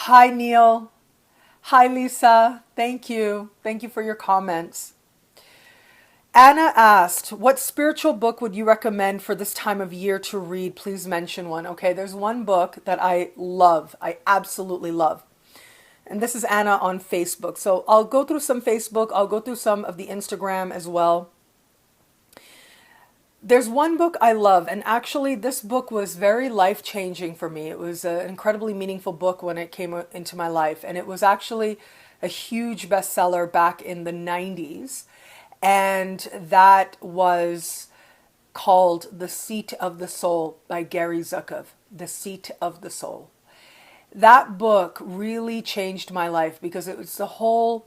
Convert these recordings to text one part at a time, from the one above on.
Hi, Neil. Hi, Lisa. Thank you. Thank you for your comments. Anna asked, what spiritual book would you recommend for this time of year to read? Please mention one. Okay, there's one book that I love. I absolutely love. And this is Anna on Facebook. So I'll go through some Facebook, I'll go through some of the Instagram as well. There's one book I love, and actually, this book was very life changing for me. It was an incredibly meaningful book when it came into my life, and it was actually a huge bestseller back in the 90s. And that was called The Seat of the Soul by Gary Zukav. The Seat of the Soul. That book really changed my life because it was the whole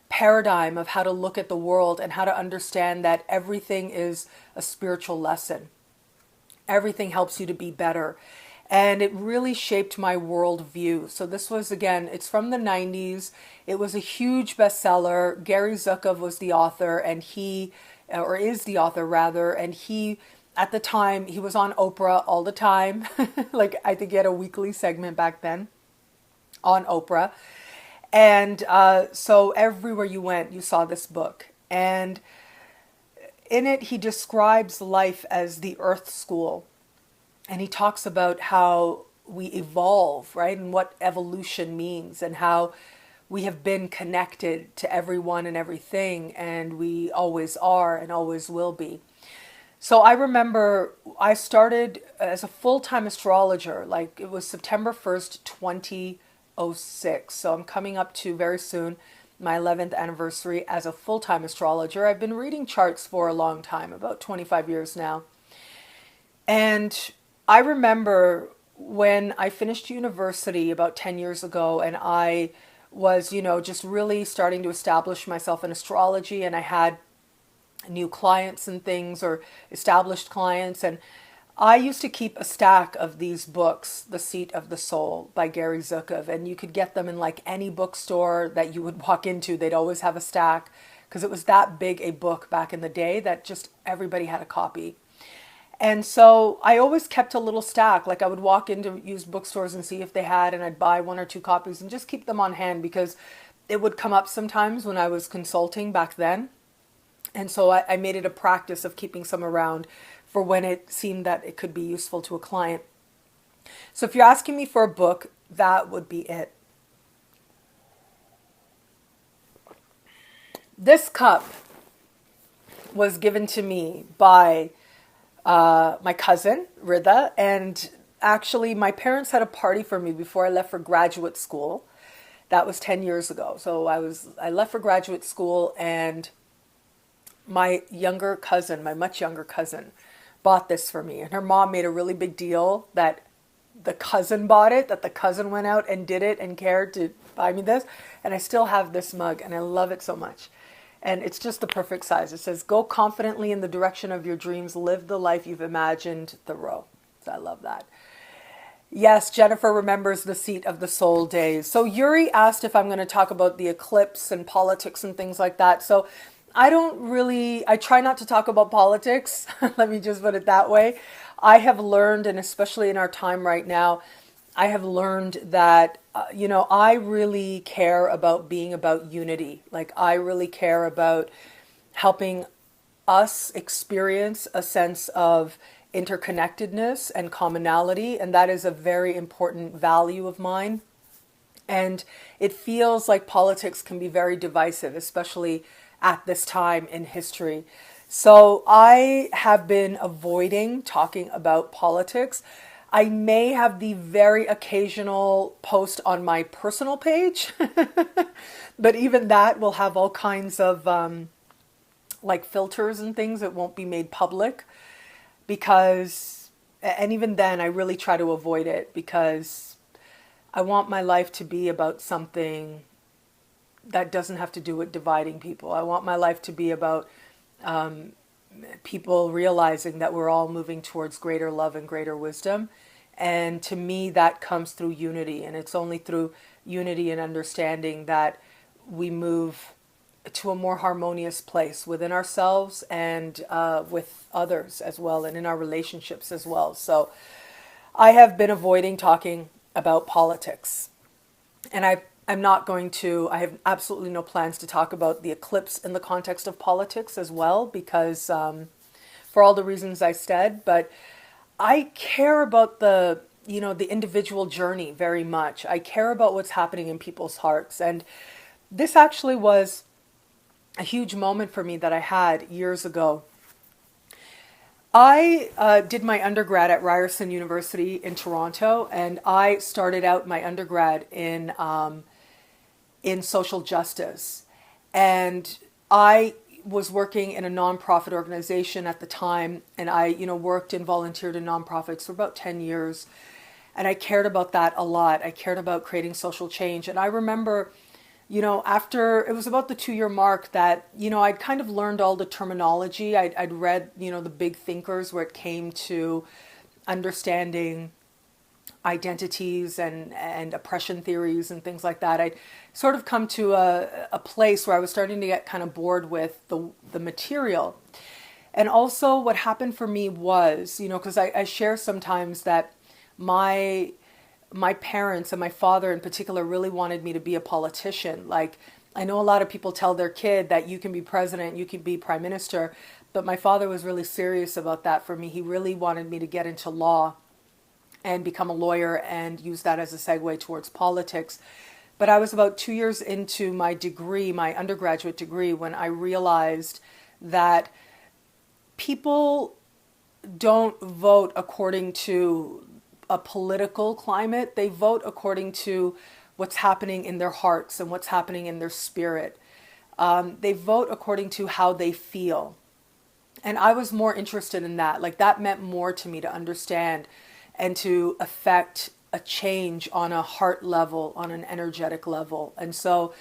paradigm of how to look at the world and how to understand that everything is a spiritual lesson. Everything helps you to be better. And it really shaped my worldview. So this was, again, it's from the 90s. It was a huge bestseller. Gary Zukav was the author, and he, or is the author rather, and he, at the time, he was on Oprah all the time. Like, I think he had a weekly segment back then on Oprah. And so everywhere you went, you saw this book. And in it, he describes life as the Earth School. And he talks about how we evolve, right? And what evolution means, and how we have been connected to everyone and everything. And we always are and always will be. So I remember I started as a full-time astrologer, like it was September 1st, 2006. So I'm coming up to very soon my 11th anniversary as a full-time astrologer. I've been reading charts for a long time, about 25 years now. And I remember when I finished university about 10 years ago, and I was, just really starting to establish myself in astrology, and I had new clients and things, or established clients. And I used to keep a stack of these books, The Seat of the Soul by Gary Zukav, and you could get them in like any bookstore that you would walk into. They'd always have a stack because it was that big a book back in the day that just everybody had a copy. And so I always kept a little stack. Like I would walk into used bookstores and see if they had, and I'd buy one or two copies and just keep them on hand because it would come up sometimes when I was consulting back then. And so I made it a practice of keeping some around for when it seemed that it could be useful to a client. So if you're asking me for a book, that would be it. This cup was given to me by my cousin, Rida, and actually my parents had a party for me before I left for graduate school. That was 10 years ago. So I left for graduate school, and my younger cousin, my much younger cousin, bought this for me. And her mom made a really big deal that the cousin bought it, that the cousin went out and did it and cared to buy me this. And I still have this mug, and I love it so much. And it's just the perfect size. It says, go confidently in the direction of your dreams, live the life you've imagined, Thoreau. So I love that. Yes, Jennifer remembers the Seat of the Soul days. So Yuri asked if I'm going to talk about the eclipse and politics and things like that. So I try not to talk about politics. Let me just put it that way. I have learned, and especially in our time right now, I have learned that, I really care about being about unity. Like, I really care about helping us experience a sense of interconnectedness and commonality. And that is a very important value of mine. And it feels like politics can be very divisive, especially at this time in history. So I have been avoiding talking about politics. I may have the very occasional post on my personal page, but even that will have all kinds of like filters and things. It won't be made public because, and even then I really try to avoid it because I want my life to be about something that doesn't have to do with dividing people. I want my life to be about people realizing that we're all moving towards greater love and greater wisdom. And to me, that comes through unity. And it's only through unity and understanding that we move to a more harmonious place within ourselves and with others as well, and in our relationships as well. So I have been avoiding talking about politics. And I'm not going to, I have absolutely no plans to talk about the eclipse in the context of politics as well, because for all the reasons I said, but I care about the individual journey very much. I care about what's happening in people's hearts. And this actually was a huge moment for me that I had years ago. I did my undergrad at Ryerson University in Toronto, and I started out my undergrad in social justice. And I was working in a nonprofit organization at the time, and I worked and volunteered in nonprofits for about 10 years. And I cared about that a lot. I cared about creating social change. And I remember, after it was about the 2 year mark that, I'd kind of learned all the terminology. I'd read, the big thinkers where it came to understanding identities and oppression theories and things like that. I'd sort of come to a place where I was starting to get kind of bored with the material. And also what happened for me was, because I share sometimes that my parents and my father in particular really wanted me to be a politician. Like, I know a lot of people tell their kid that you can be president, you can be prime minister, but my father was really serious about that for me. He really wanted me to get into law and become a lawyer and use that as a segue towards politics. But I was about 2 years into my degree, my undergraduate degree, when I realized that people don't vote according to a political climate. They vote according to what's happening in their hearts and what's happening in their spirit. They vote according to how they feel. And I was more interested in that. Like, that meant more to me to understand and to affect a change on a heart level, on an energetic level. And so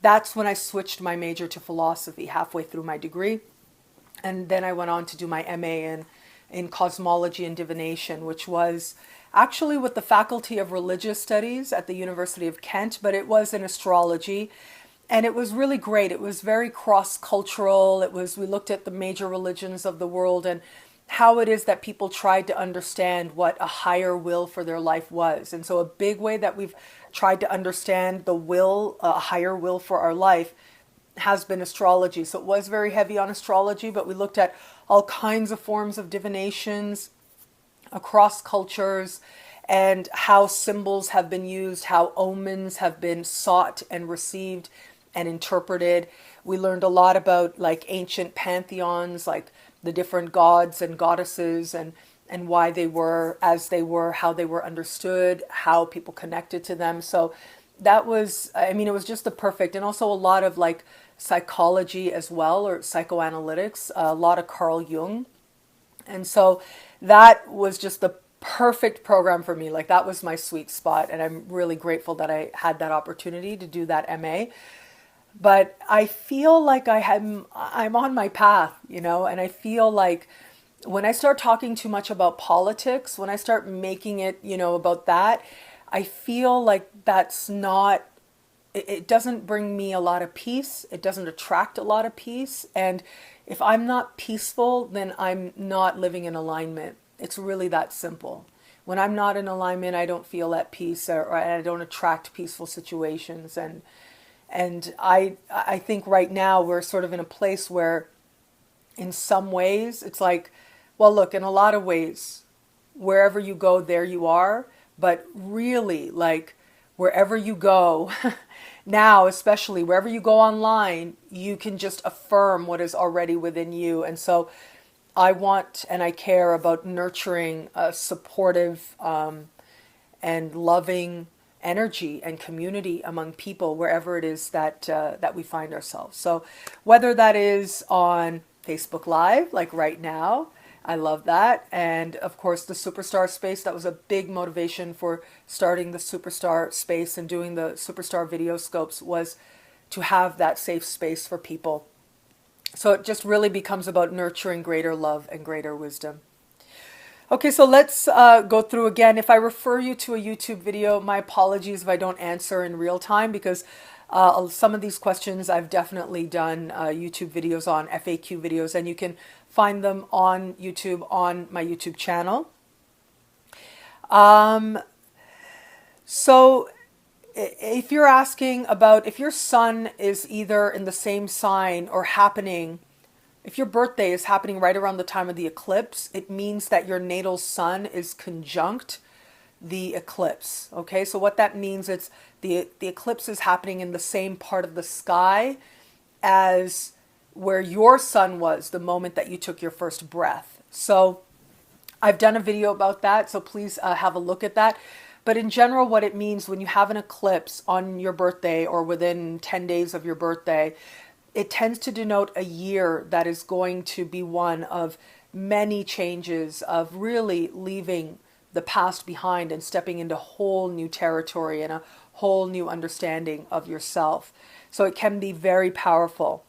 that's when I switched my major to philosophy halfway through my degree. And then I went on to do my MA in cosmology and divination, which was actually with the Faculty of Religious Studies at the University of Kent, but it was in astrology. And it was really great. It was very cross-cultural. We looked at the major religions of the world and how it is that people tried to understand what a higher will for their life was. And so a big way that we've tried to understand the will, a higher will for our life, has been astrology. So it was very heavy on astrology, but we looked at all kinds of forms of divinations across cultures and how symbols have been used, how omens have been sought and received and interpreted. We learned a lot about like ancient pantheons, like the different gods and goddesses and why they were as they were, how they were understood, how people connected to them. So that was, it was just the perfect, and also a lot of like psychology as well, or psychoanalytics, a lot of Carl Jung. And so that was just the perfect program for me. Like, that was my sweet spot. And I'm really grateful that I had that opportunity to do that MA. But I feel like I'm on my path, and I feel like when I start talking too much about politics, when I start making it, about that, I feel like it doesn't bring me a lot of peace. It doesn't attract a lot of peace. And if I'm not peaceful, then I'm not living in alignment. It's really that simple. When I'm not in alignment, I don't feel at peace, or I don't attract peaceful situations. And I think right now we're sort of in a place where in some ways it's like, well, look, in a lot of ways, wherever you go, there you are. But really, like, wherever you go, now especially wherever you go online, you can just affirm what is already within you. And so I want and I care about nurturing a supportive and loving energy and community among people wherever it is that we find ourselves. So whether that is on Facebook Live, like right now, I love that. And of course, the Superstar Space, that was a big motivation for starting the Superstar Space and doing the Superstar Video Scopes, was to have that safe space for people. So it just really becomes about nurturing greater love and greater wisdom. Okay, so let's go through again. If I refer you to a YouTube video, my apologies if I don't answer in real time, because some of these questions I've definitely done YouTube videos on, FAQ videos, and you can find them on YouTube, on my YouTube channel. So If you're asking about if your sun is either in the same sign or happening, if your birthday is happening right around the time of the eclipse, it means that your natal sun is conjunct the eclipse. Okay, so what that means, it's the eclipse is happening in the same part of the sky as where your sun was the moment that you took your first breath. So I've done a video about that, so please have a look at that. But in general, what it means when you have an eclipse on your birthday or within 10 days of your birthday, it tends to denote a year that is going to be one of many changes, of really leaving the past behind and stepping into whole new territory and a whole new understanding of yourself. So it can be very powerful.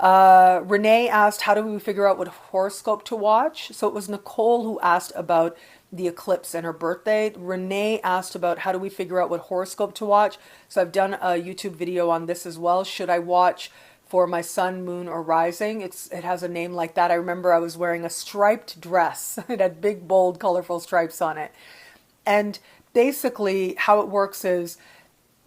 Renee asked, how do we figure out what horoscope to watch? So it was Nicole who asked about the eclipse and her birthday. Renee asked about how do we figure out what horoscope to watch. So I've done a YouTube video on this as well. Should I watch for my sun, moon, or rising? It has a name like that. I remember I was wearing a striped dress. It had big, bold, colorful stripes on it. And basically how it works is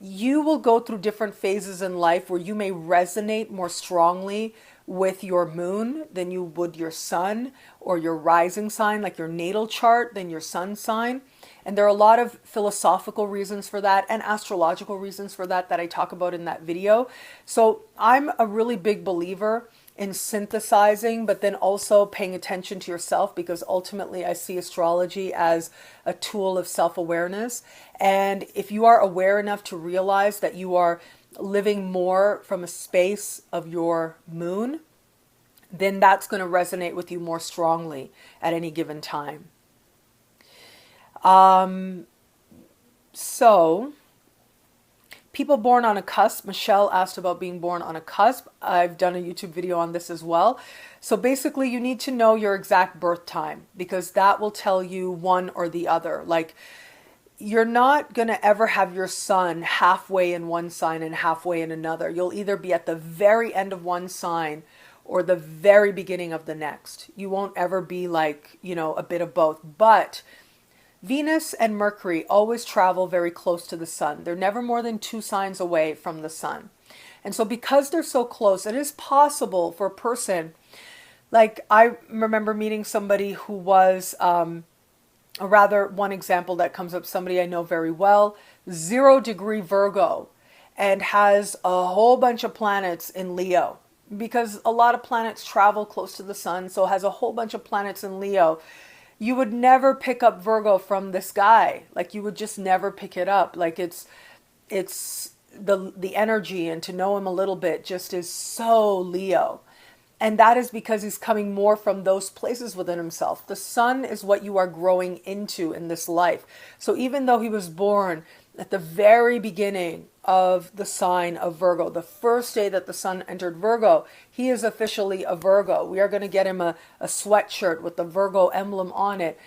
you will go through different phases in life where you may resonate more strongly with your moon than you would your sun, or your rising sign, like your natal chart, than your sun sign. And there are a lot of philosophical reasons for that and astrological reasons for that I talk about in that video. So I'm a really big believer in synthesizing, but then also paying attention to yourself, because ultimately I see astrology as a tool of self-awareness. And if you are aware enough to realize that you are living more from a space of your moon, then that's going to resonate with you more strongly at any given time. So people born on a cusp. Michelle asked about being born on a cusp. I've done a YouTube video on this as well. So basically you need to know your exact birth time, because that will tell you one or the other. Like, you're not going to ever have your sun halfway in one sign and halfway in another. You'll either be at the very end of one sign or the very beginning of the next. You won't ever be like, a bit of both. But Venus and Mercury always travel very close to the sun. They're never more than 2 signs away from the sun. And so because they're so close, it is possible for a person, like I remember meeting somebody who was, one example that comes up, somebody I know very well, 0-degree Virgo, and has a whole bunch of planets in Leo, because a lot of planets travel close to the sun, so has a whole bunch of planets in Leo. You would never pick up Virgo from this guy. Like, you would just never pick it up. Like, it's the energy, and to know him a little bit just is so Leo. And that is because he's coming more from those places within himself. The sun is what you are growing into in this life. So even though he was born at the very beginning of the sign of Virgo, the first day that the sun entered Virgo, he is officially a Virgo. We are going to get him a sweatshirt with the Virgo emblem on it.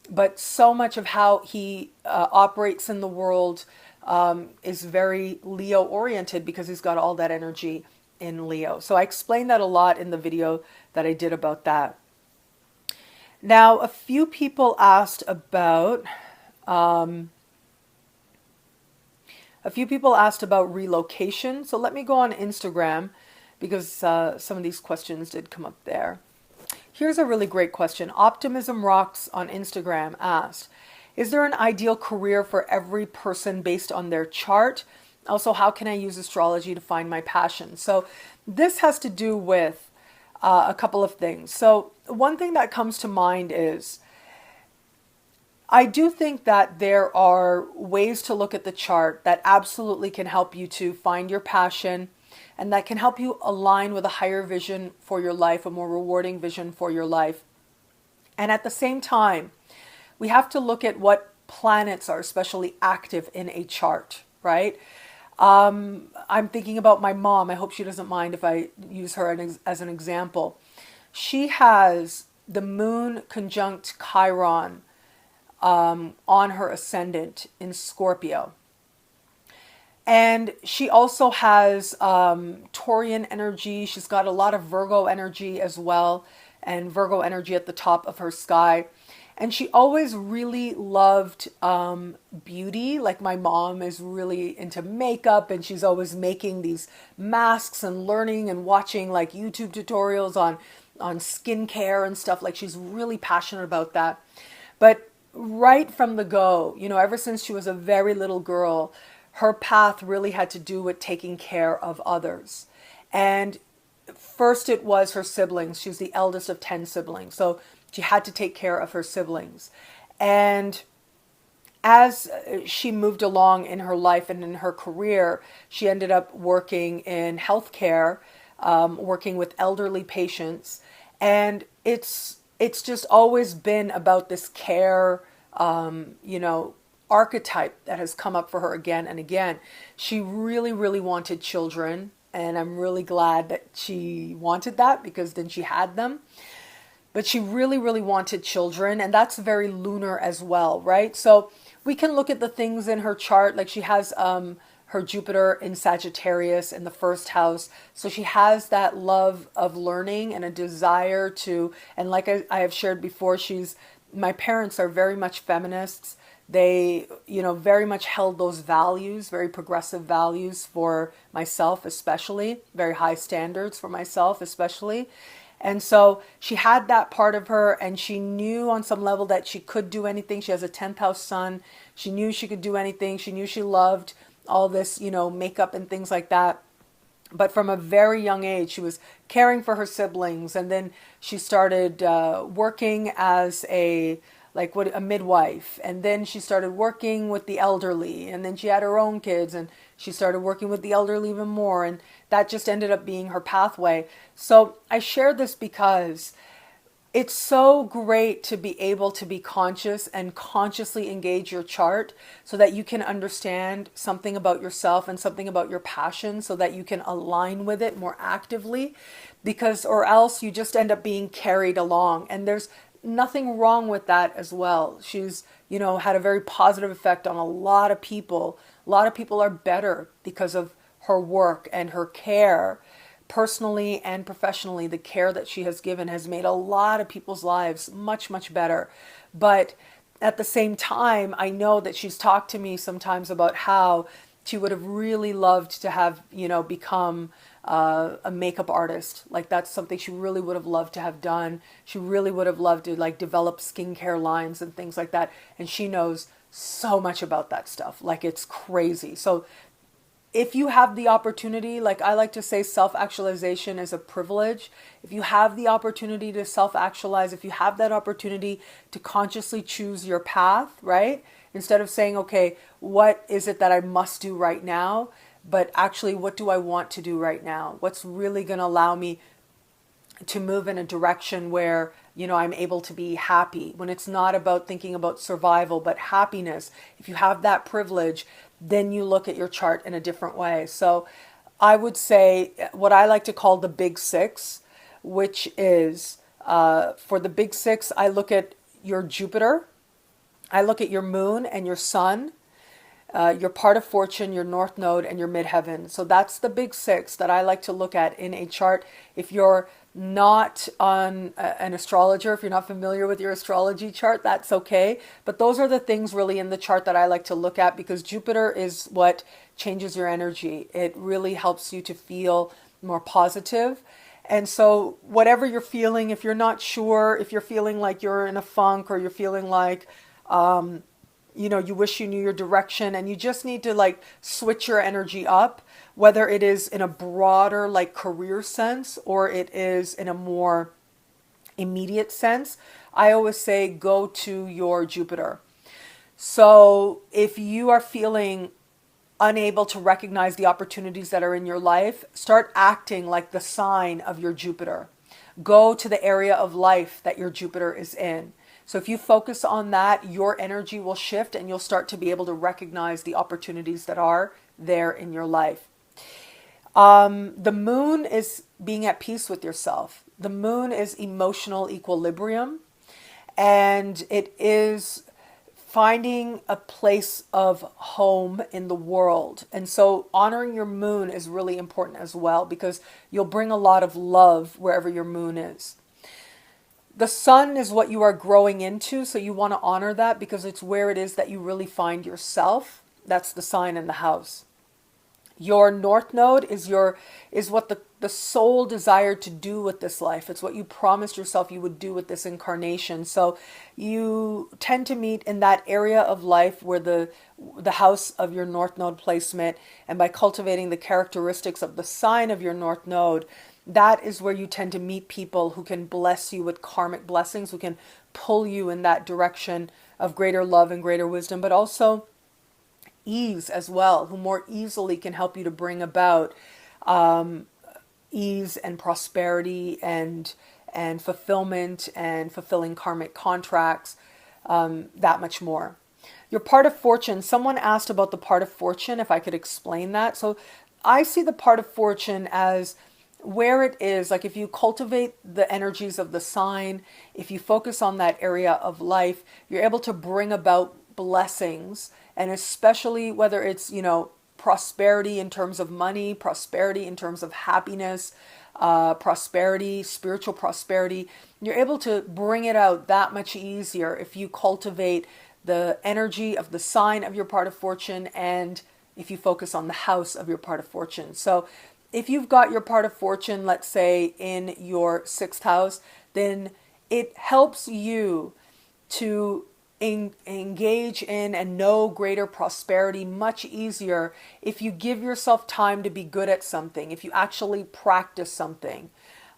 But so much of how he operates in the world is very Leo oriented, because he's got all that energy in Leo. So I explained that a lot in the video that I did about that. Now, a few people asked about relocation. So let me go on Instagram, because some of these questions did come up there. Here's a really great question. Optimism Rocks on Instagram asked, is there an ideal career for every person based on their chart? Also, how can I use astrology to find my passion? So this has to do with a couple of things. So one thing that comes to mind is, I do think that there are ways to look at the chart that absolutely can help you to find your passion, and that can help you align with a higher vision for your life, a more rewarding vision for your life. And at the same time, we have to look at what planets are especially active in a chart, right? I'm thinking about my mom. I hope she doesn't mind if I use her as an example. She has the moon conjunct Chiron on her ascendant in Scorpio. And she also has Taurian energy. She's got a lot of Virgo energy as well, and Virgo energy at the top of her sky. And she always really loved beauty. Like my mom is really into makeup, and she's always making these masks and learning and watching like YouTube tutorials on skincare and stuff. Like she's really passionate about that. But right from the go, ever since she was a very little girl, her path really had to do with taking care of others. And first it was her siblings. She was the eldest of 10 siblings. So she had to take care of her siblings. And as she moved along in her life and in her career, she ended up working in healthcare, working with elderly patients. And it's just always been about this care, archetype that has come up for her again and again. She really, really wanted children, and I'm really glad that she wanted that because then she had them. But she really, really wanted children, and that's very lunar as well, right? So we can look at the things in her chart, like she has her Jupiter in Sagittarius in the first house. So she has that love of learning and a desire to, and like I have shared before, my parents are very much feminists. They, very much held those values, very progressive values for myself, especially, very high standards for myself, especially. And so she had that part of her, and she knew on some level that she could do anything. She has a 10th house sun. She knew she could do anything. She knew she loved all this, makeup and things like that. But from a very young age, she was caring for her siblings. And then she started working as a midwife. And then she started working with the elderly. And then she had her own kids, and she started working with the elderly even more. And that just ended up being her pathway. So I share this because it's so great to be able to be conscious and consciously engage your chart so that you can understand something about yourself and something about your passion so that you can align with it more actively, because or else you just end up being carried along. And there's nothing wrong with that as well. She's, had a very positive effect on a lot of people. A lot of people are better because of her work and her care. Personally and professionally, the care that she has given has made a lot of people's lives much, much better. But at the same time, I know that she's talked to me sometimes about how she would have really loved to have, become a makeup artist. Like that's something she really would have loved to have done. She really would have loved to develop skincare lines and things like that. And she knows so much about that stuff. Like it's crazy. So if you have the opportunity, like I like to say, self-actualization is a privilege. If you have the opportunity to self-actualize, if you have that opportunity to consciously choose your path, right? Instead of saying, okay, what is it that I must do right now? But actually, what do I want to do right now? What's really going to allow me to move in a direction where, I'm able to be happy, when it's not about thinking about survival, but happiness. If you have that privilege, then you look at your chart in a different way. So I would say what I like to call the big six, which is for the big six, I look at your Jupiter, I look at your moon and your sun, your part of fortune, your north node, and your midheaven. So that's the big six that I like to look at in a chart. If you're not an astrologer, if you're not familiar with your astrology chart, that's okay. But those are the things really in the chart that I like to look at, because Jupiter is what changes your energy. It really helps you to feel more positive. And so whatever you're feeling, if you're not sure, if you're feeling like you're in a funk, or you're feeling like you wish you knew your direction and you just need to switch your energy up, whether it is in a broader career sense or it is in a more immediate sense, I always say go to your Jupiter. So if you are feeling unable to recognize the opportunities that are in your life, start acting like the sign of your Jupiter. Go to the area of life that your Jupiter is in. So if you focus on that, your energy will shift and you'll start to be able to recognize the opportunities that are there in your life. The moon is being at peace with yourself. The moon is emotional equilibrium, and it is finding a place of home in the world. And so honoring your moon is really important as well, because you'll bring a lot of love wherever your moon is. The sun is what you are growing into, so you want to honor that because it's where it is that you really find yourself. That's the sign in the house. Your north node is what the soul desired to do with this life. It's what you promised yourself you would do with this incarnation. So you tend to meet in that area of life where the house of your north node placement, and by cultivating the characteristics of the sign of your north node, that is where you tend to meet people who can bless you with karmic blessings, who can pull you in that direction of greater love and greater wisdom, but also ease as well, who more easily can help you to bring about ease and prosperity and fulfillment and fulfilling karmic contracts, that much more. Your part of fortune, someone asked about the part of fortune, if I could explain that. So I see the part of fortune as where it is, like if you cultivate the energies of the sign, if you focus on that area of life, you're able to bring about blessings. And especially whether it's, prosperity in terms of money, prosperity in terms of happiness, prosperity, spiritual prosperity, you're able to bring it out that much easier if you cultivate the energy of the sign of your part of fortune and if you focus on the house of your part of fortune. So if you've got your part of fortune, let's say in your sixth house, then it helps you to engage in and know greater prosperity much easier if you give yourself time to be good at something, if you actually practice something.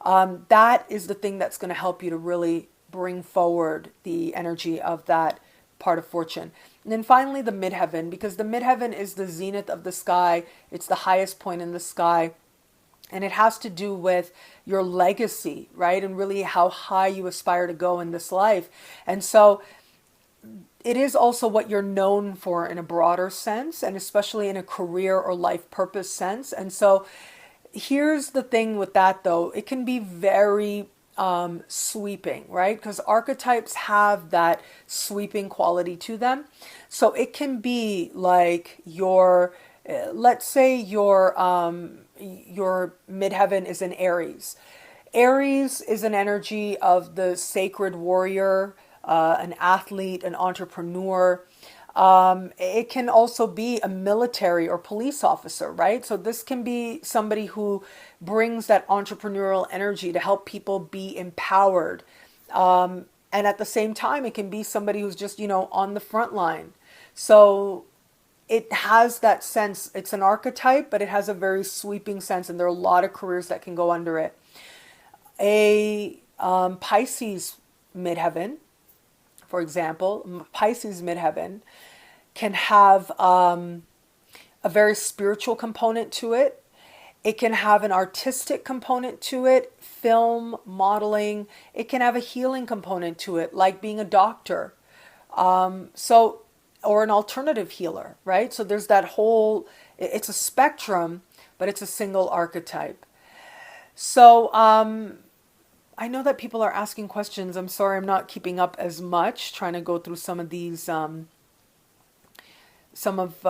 That is the thing that's going to help you to really bring forward the energy of that part of fortune. And then finally, the midheaven, because the midheaven is the zenith of the sky. It's the highest point in the sky. And it has to do with your legacy, right? And really how high you aspire to go in this life. And so it is also what you're known for in a broader sense, and especially in a career or life purpose sense. And so here's the thing with that, though. It can be very sweeping, right? Because archetypes have that sweeping quality to them. So it can be like let's say your midheaven is in Aries. Aries is an energy of the sacred warrior, an athlete, an entrepreneur. It can also be a military or police officer, right? So this can be somebody who brings that entrepreneurial energy to help people be empowered. And at the same time, it can be somebody who's just, on the front line. So it has that sense. It's an archetype, but it has a very sweeping sense, and there are a lot of careers that can go under it. A Pisces midheaven, for example, Pisces midheaven can have a very spiritual component to it. It can have an artistic component to it, film, modeling. It can have a healing component to it, like being a doctor. Or an alternative healer, right? So there's that whole, it's a spectrum, but it's a single archetype. So I know that people are asking questions. I'm sorry I'm not keeping up as much, trying to go through some of these, some of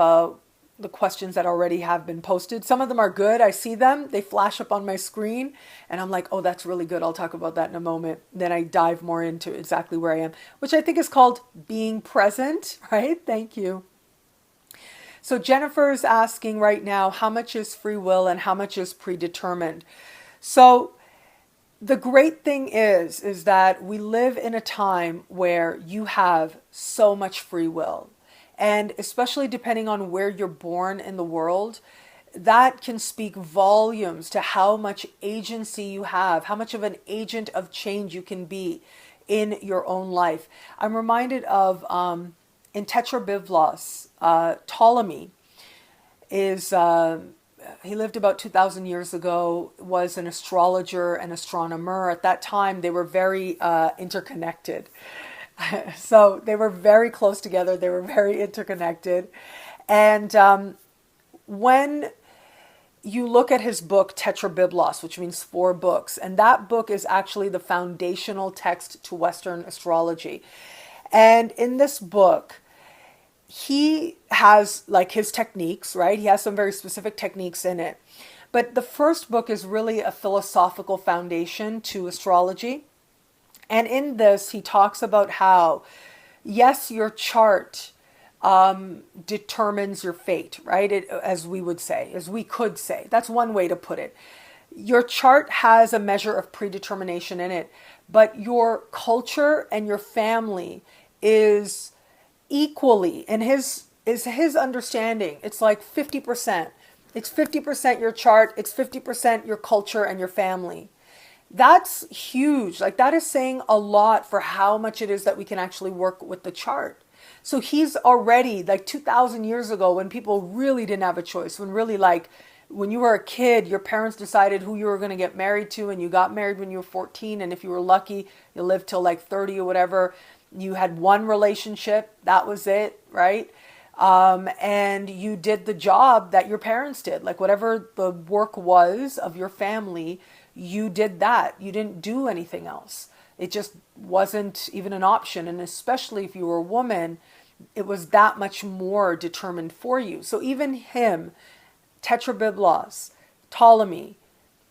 the questions that already have been posted. Some of them are good. I see them. They flash up on my screen and I'm like, oh, that's really good. I'll talk about that in a moment. Then I dive more into exactly where I am, which I think is called being present, right? Thank you. So Jennifer is asking right now, how much is free will and how much is predetermined? So the great thing is that we live in a time where you have so much free will. And especially depending on where you're born in the world, that can speak volumes to how much agency you have, how much of an agent of change you can be in your own life. I'm reminded of in Tetrabiblos, Ptolemy is, he lived about 2,000 years ago, was an astrologer and astronomer. At that time, they were very interconnected. So they were very close together. They were very interconnected. And when you look at his book, Tetrabiblos, which means 4 books, and that book is actually the foundational text to Western astrology. And in this book, he has like his techniques, right? He has some very specific techniques in it. But the first book is really a philosophical foundation to astrology. And in this, he talks about how, yes, your chart determines your fate, right? As we would say, as we could say. That's one way to put it. Your chart has a measure of predetermination in it, but your culture and your family is equally, in his understanding, it's like 50%. It's 50% your chart, it's 50% your culture and your family. That's huge. Like, that is saying a lot for how much it is that we can actually work with the chart. So he's already, like, 2,000 years ago, when people really didn't have a choice, when really, like, when you were a kid, your parents decided who you were going to get married to, and you got married when you were 14, and if you were lucky, you lived till like 30 or whatever. You had one relationship, that was it, right? And you did the job that your parents did, like whatever the work was of your family, you did that. You didn't do anything else. It just wasn't even an option. And especially if you were a woman, it was that much more determined for you. So even him, Tetrabiblos, Ptolemy,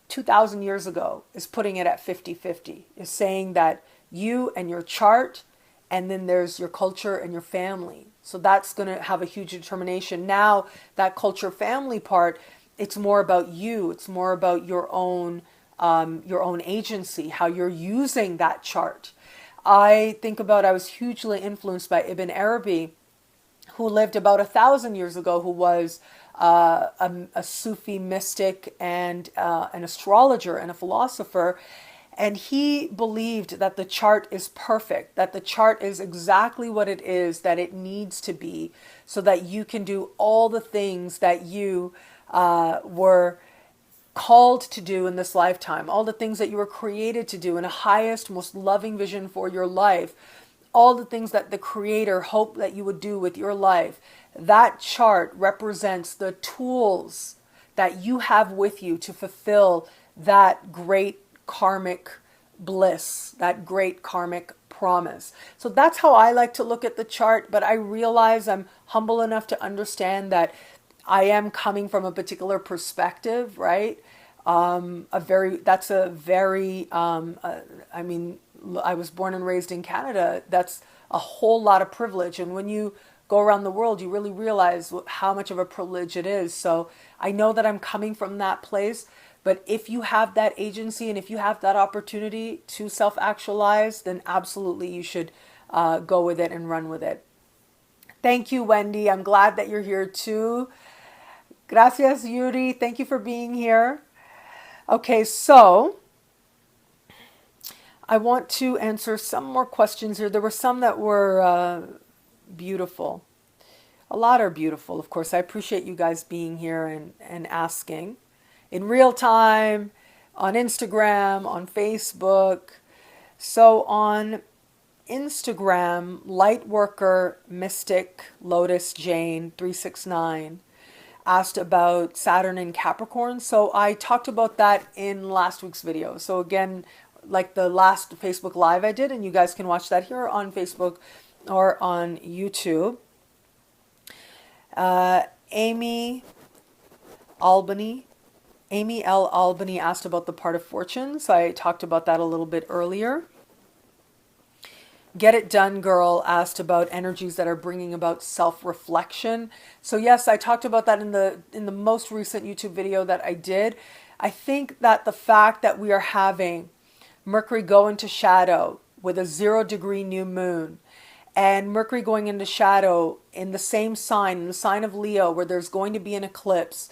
2,000 years ago, is putting it at 50-50, is saying that you and your chart, and then there's your culture and your family. So that's going to have a huge determination. Now, that culture family part, it's more about you. It's more about your own agency, how you're using that chart. I think about, I was hugely influenced by Ibn Arabi, who lived about 1,000 years ago, who was a Sufi mystic and an astrologer and a philosopher. And he believed that the chart is perfect, that the chart is exactly what it is, that it needs to be, so that you can do all the things that you were called to do in this lifetime, all the things that you were created to do in a highest, most loving vision for your life, all the things that the Creator hoped that you would do with your life. That chart represents the tools that you have with you to fulfill that great karmic bliss, that great karmic promise. So that's how I like to look at the chart, but I realize I'm humble enough to understand that I am coming from a particular perspective, right? I mean, I was born and raised in Canada. That's a whole lot of privilege. And when you go around the world, you really realize how much of a privilege it is. So I know that I'm coming from that place. But if you have that agency and if you have that opportunity to self-actualize, then absolutely you should go with it and run with it. Thank you, Wendy. I'm glad that you're here too. Gracias, Yuri. Thank you for being here. Okay, so I want to answer some more questions here. There were some that were beautiful. A lot are beautiful, of course. I appreciate you guys being here and asking in real time, on Instagram, on Facebook. So on Instagram, Lightworker Mystic Lotus Jane 369 asked about Saturn in Capricorn. So I talked about that in last week's video. So again, like the last Facebook Live I did, and you guys can watch that here on Facebook or on YouTube. Amy L. Albany asked about the part of fortune. So I talked about that a little bit earlier. Get It Done Girl asked about energies that are bringing about self-reflection. So yes, I talked about that in the most recent YouTube video that I did. I think that the fact that we are having Mercury go into shadow with a 0-degree new moon, and Mercury going into shadow in the same sign, in the sign of Leo, where there's going to be an eclipse,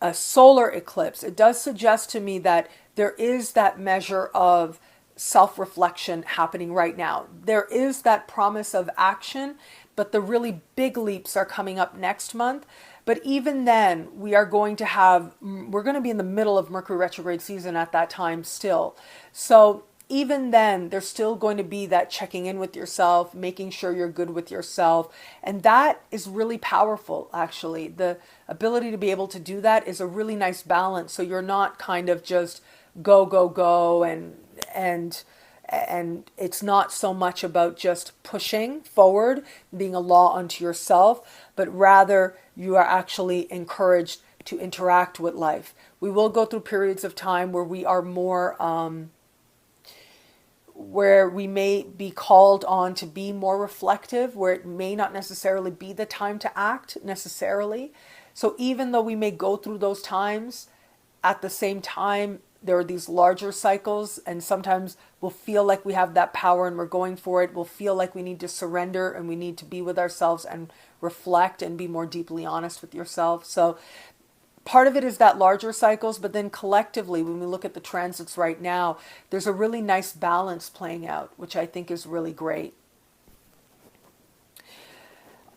a solar eclipse, it does suggest to me that there is that measure of self-reflection happening right now. There is that promise of action, but the really big leaps are coming up next month. But even then, we're going to be in the middle of Mercury retrograde season at that time still. So even then, there's still going to be that checking in with yourself, making sure you're good with yourself. And that is really powerful, actually. The ability to be able to do that is a really nice balance. So you're not kind of just go, go, go, and it's not so much about just pushing forward, being a law unto yourself, but rather you are actually encouraged to interact with life. We will go through periods of time where we are more, where we may be called on to be more reflective, where it may not necessarily be the time to act necessarily. So even though we may go through those times, at the same time, there are these larger cycles, and sometimes we'll feel like we have that power and we're going for it. We'll feel like we need to surrender and we need to be with ourselves and reflect and be more deeply honest with yourself. So part of it is that larger cycles, but then collectively, when we look at the transits right now, there's a really nice balance playing out, which I think is really great.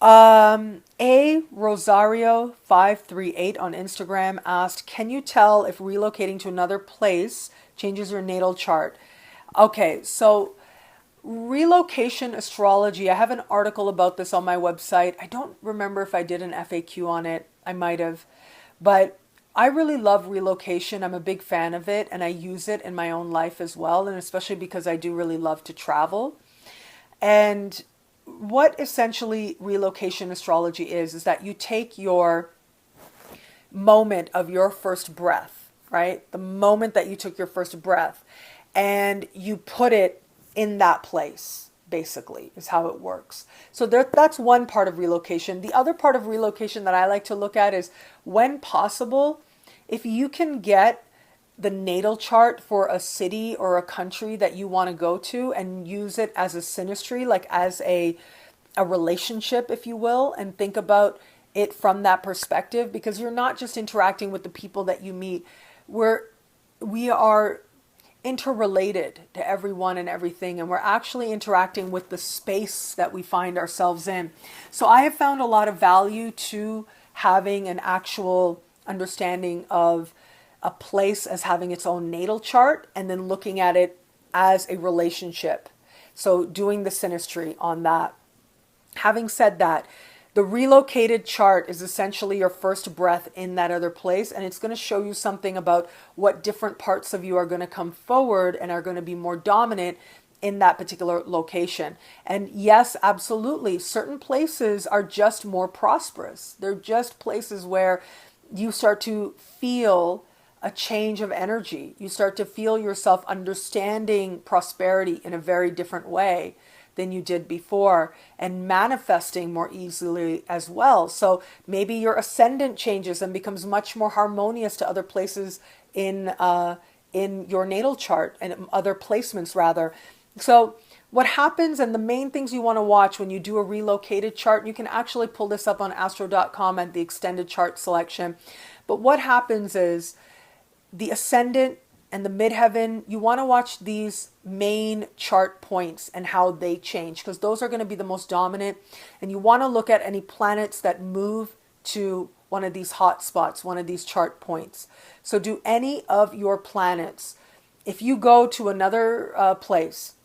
A Rosario 538 on Instagram asked, can you tell if relocating to another place changes your natal chart? Okay, so relocation astrology, I have an article about this on my website. I don't remember if I did an FAQ on it. I might have. But I really love relocation. I'm a big fan of it, and I use it in my own life as well, and especially because I do really love to travel. And what essentially relocation astrology is that you take your moment of your first breath, right? The moment that you took your first breath, and you put it in that place, basically, is how it works. So that's one part of relocation. The other part of relocation that I like to look at is, when possible, if you can get the natal chart for a city or a country that you want to go to and use it as a synastry, like as a relationship, if you will, and think about it from that perspective, because you're not just interacting with the people that you meet. We are interrelated to everyone and everything, and we're actually interacting with the space that we find ourselves in. So I have found a lot of value to having an actual understanding of a place as having its own natal chart, and then looking at it as a relationship. So doing the synastry on that. Having said that, the relocated chart is essentially your first breath in that other place, and it's going to show you something about what different parts of you are going to come forward and are going to be more dominant in that particular location. And yes, absolutely, certain places are just more prosperous. They're just places where you start to feel a change of energy. You start to feel yourself understanding prosperity in a very different way than you did before, and manifesting more easily as well. So maybe your ascendant changes and becomes much more harmonious to other places in your natal chart, and other placements rather. So what happens, and the main things you want to watch when you do a relocated chart, you can actually pull this up on astro.com at the extended chart selection. But what happens is the ascendant and the midheaven, you want to watch these main chart points and how they change, because those are going to be the most dominant. And you want to look at any planets that move to one of these hot spots, one of these chart points. So do any of your planets, if you go to another place,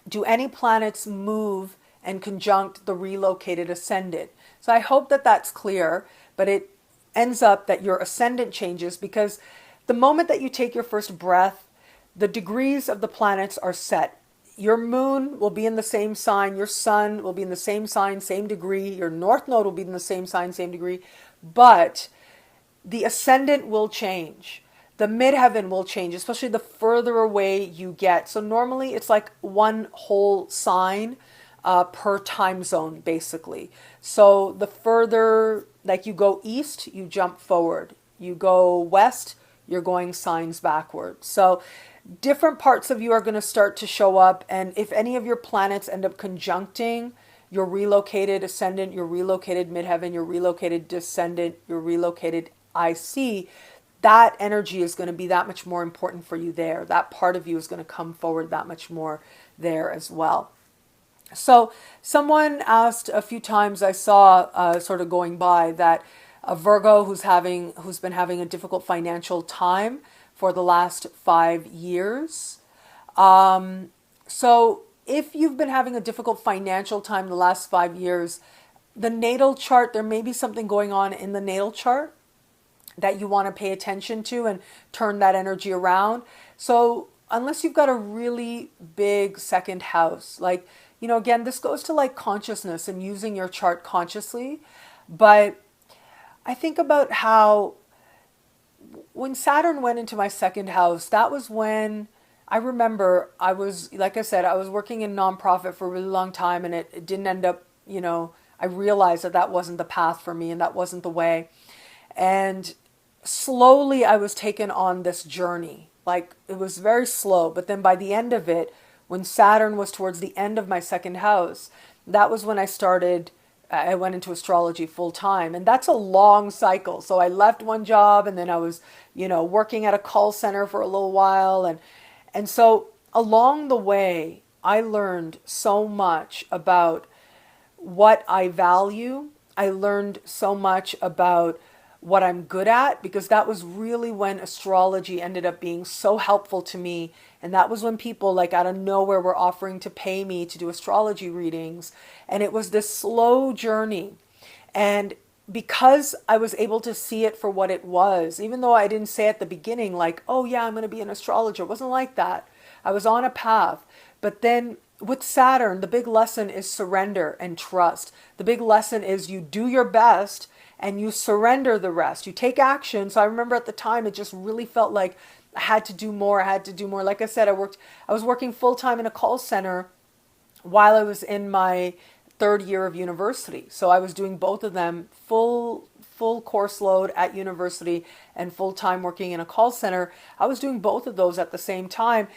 do any planets move and conjunct the relocated ascendant? So I hope that that's clear, but it ends up that your ascendant changes, because the moment that you take your first breath, the degrees of the planets are set. Your moon will be in the same sign. Your sun will be in the same sign, same degree. Your north node will be in the same sign, same degree. But the ascendant will change. The midheaven will change, especially the further away you get. So normally it's like one whole sign per time zone, basically. So the further, like you go east, you jump forward. You go west, you're going signs backwards. So different parts of you are going to start to show up. And if any of your planets end up conjuncting your relocated ascendant, your relocated midheaven, your relocated descendant, your relocated IC, that energy is going to be that much more important for you there. That part of you is going to come forward that much more there as well. So someone asked a few times, I saw sort of going by, that a Virgo who's been having a difficult financial time for the last 5 years. So if you've been having a difficult financial time the last 5 years, the natal chart, there may be something going on in the natal chart that you want to pay attention to and turn that energy around. So unless you've got a really big second house, like, again, this goes to like consciousness and using your chart consciously. But I think about how when Saturn went into my second house, that was when I remember I was, like I said, I was working in nonprofit for a really long time, and it didn't end up, I realized that that wasn't the path for me and that wasn't the way. And slowly I was taken on this journey. Like it was very slow, but then by the end of it, when Saturn was towards the end of my second house, that was when I went into astrology full time. And that's a long cycle. So I left one job and then I was, working at a call center for a little while. And so along the way, I learned so much about what I value. I learned so much about what I'm good at, because that was really when astrology ended up being so helpful to me. And that was when people like out of nowhere were offering to pay me to do astrology readings. And it was this slow journey. And because I was able to see it for what it was, even though I didn't say at the beginning, like, oh yeah, I'm going to be an astrologer, it wasn't like that. I was on a path. But then with Saturn, the big lesson is surrender and trust. The big lesson is you do your best and you surrender the rest. You take action. So I remember at the time, it just really felt like I had to do more. I had to do more. Like I said, I was working full time in a call center while I was in my third year of university. So I was doing both of them, full course load at university and full time working in a call center. I was doing both of those at the same time.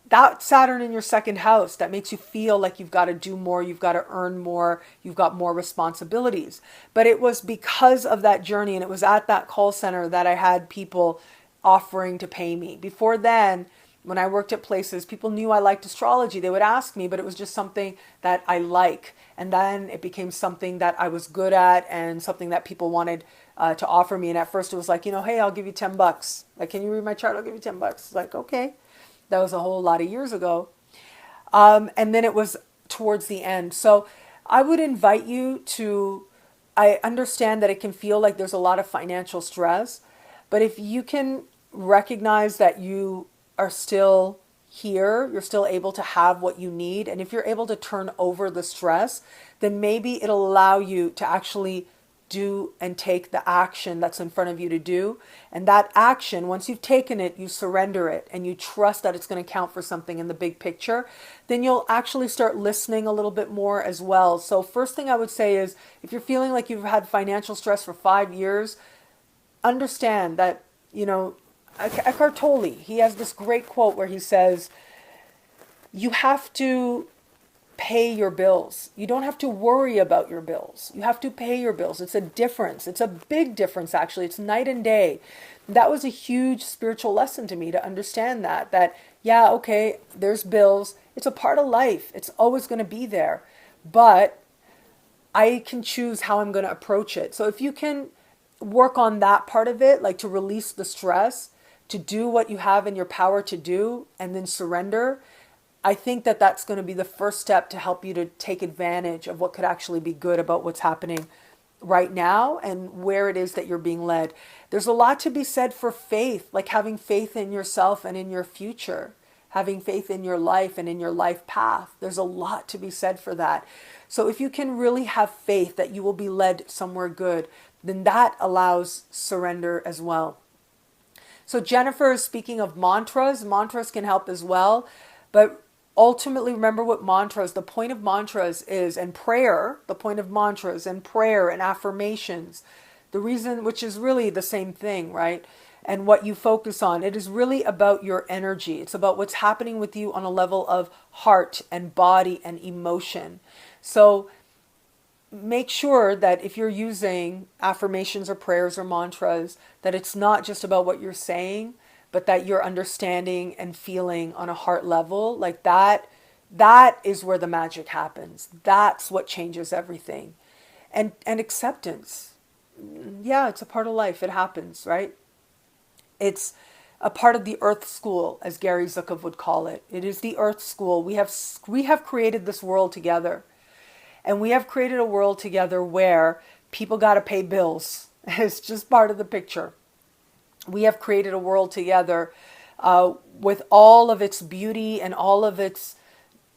That Saturn in your second house, that makes you feel like you've got to do more, you've got to earn more, you've got more responsibilities. But it was because of that journey, and it was at that call center that I had people offering to pay me. Before then, when I worked at places, people knew I liked astrology. They would ask me, but it was just something that I like. And then it became something that I was good at and something that people wanted to offer me. And at first it was like, hey, I'll give you $10. Like, can you read my chart? I'll give you $10. It's like, okay. That was a whole lot of years ago. And then it was towards the end. So I would invite you I understand that it can feel like there's a lot of financial stress, but if you can recognize that you are still here, you're still able to have what you need, and if you're able to turn over the stress, then maybe it'll allow you to actually do and take the action that's in front of you to do. And that action, once you've taken it, you surrender it and you trust that it's going to count for something in the big picture, then you'll actually start listening a little bit more as well. So first thing I would say is, if you're feeling like you've had financial stress for 5 years, understand that, Eckhart Tolle, he has this great quote where he says, you have to pay your bills. You don't have to worry about your bills. You have to pay your bills. It's a difference. It's a big difference, actually. It's night and day. That was a huge spiritual lesson to me, to understand that, yeah, okay, there's bills. It's a part of life. It's always going to be there. But I can choose how I'm going to approach it. So if you can work on that part of it, like to release the stress, to do what you have in your power to do, and then surrender, I think that that's going to be the first step to help you to take advantage of what could actually be good about what's happening right now and where it is that you're being led. There's a lot to be said for faith, like having faith in yourself and in your future, having faith in your life and in your life path. There's a lot to be said for that. So if you can really have faith that you will be led somewhere good, then that allows surrender as well. So Jennifer is speaking of mantras. Mantras can help as well. But ultimately, remember what mantras, the point of mantras is, and prayer, the point of mantras and prayer and affirmations, the reason, which is really the same thing, right? And what you focus on, it is really about your energy. It's about what's happening with you on a level of heart and body and emotion. So make sure that if you're using affirmations or prayers or mantras, that it's not just about what you're saying, but that you're understanding and feeling on a heart level. Like that is where the magic happens. That's what changes everything. And acceptance. Yeah, it's a part of life. It happens, right? It's a part of the Earth School, as Gary Zukav would call it. It is the Earth School. We have created this world together. And we have created a world together where people got to pay bills. It's just part of the picture. We have created a world together with all of its beauty and all of its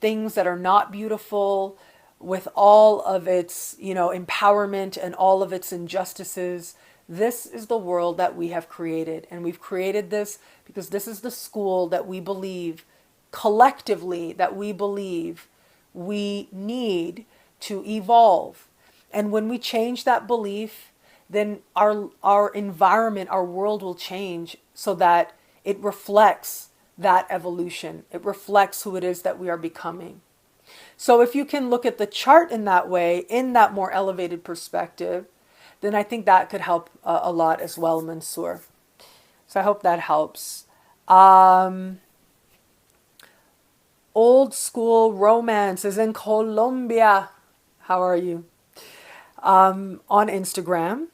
things that are not beautiful, with all of its, empowerment and all of its injustices. This is the world that we have created. And we've created this because this is the school that we believe collectively that we believe we need to evolve. And when we change that belief, then our environment, our world will change so that it reflects that evolution. It reflects who it is that we are becoming. So if you can look at the chart in that way, in that more elevated perspective, then I think that could help a lot as well, Mansoor. So I hope that helps. Old school romance is in Colombia. How are you? On Instagram.